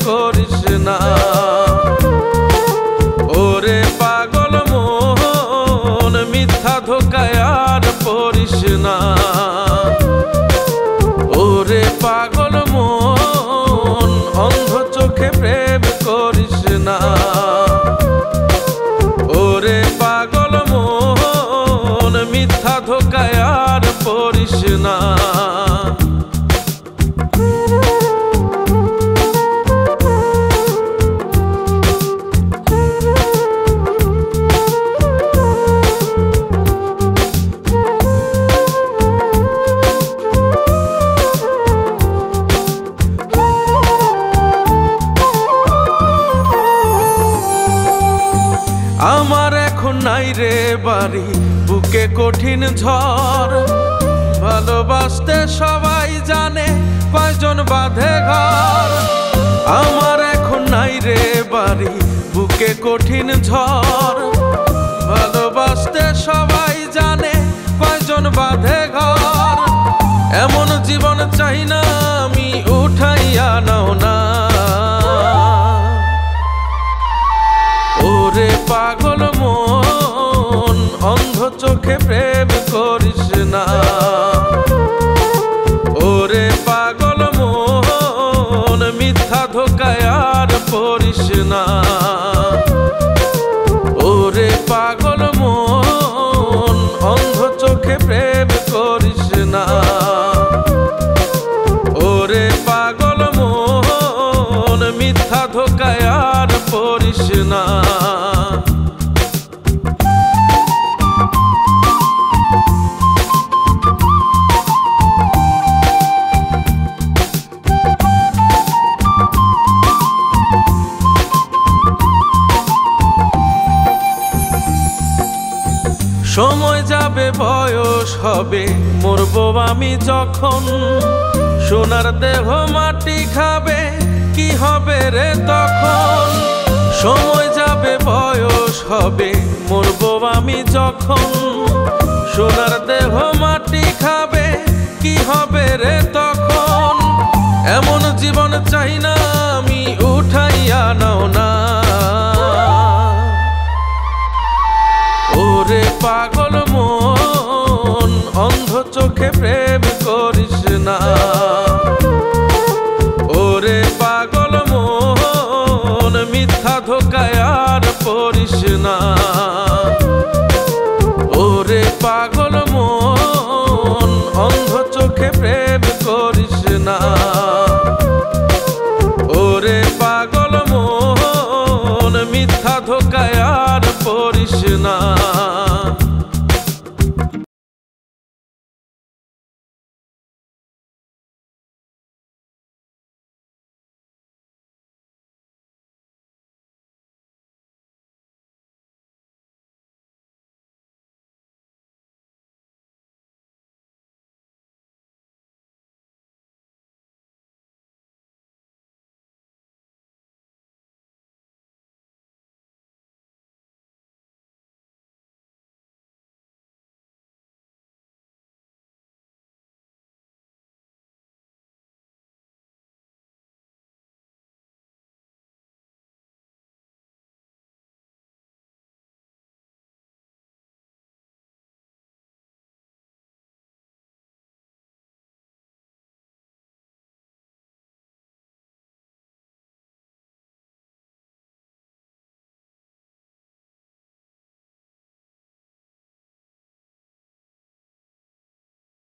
করিস না। ওরে পাগল মন মিথ্যা ধোকায় আর পড়িস না। ওরে পাগল মন অন্ধ চোখে প্রেম করিস না। ওরে পাগল মন মিথ্যা ধোকায় আর পড়িস না। আমার এখন নাই রে বাড়ি, বুকে কঠিন ঝড়। ভালোবাসতে সবাই জানে, কয়জন বাঁধে ঘর। আমার এখন নাই রে বাড়ি, বুকে কঠিন ঝড়। ভালোবাসতে সবাই জানে, কয়জন বাঁধে ঘর। এমন জীবন চাই না আমি, উঠাইয়া নাও না। ওরে পাগল মন অন্ধ চোখে প্রেম করিস না। ওরে পাগল মন মিথ্যা ধোকায় আর পড়িস না। ওরে পাগল মন অন্ধ চোখে প্রেম করিস না। ওরে পাগল মন মিথ্যা ধোকায় আর পড়িস না। সময় যাবে বয়স হবে, মরবো আমি যখন। সোনার দেহ মাটি খাবে, কি হবে রে তখন। সময় যাবে বয়স হবে, মরবো আমি যখন। সোনার দেহ মাটি খাবে, কি হবে রে তখন। এমন জীবন চাই না আমি, উঠাইয়া নাও না। ওরে পাগল মন অন্ধ চোখে প্রেম করিস না। ওরে পাগল মন মিথ্যা ধোকায় আর পড়িস না। ওরে পাগল মন অন্ধ চোখে প্রেম করিস না। ওরে পাগল মন মিথ্যা ধোকায় আর পড়িস না।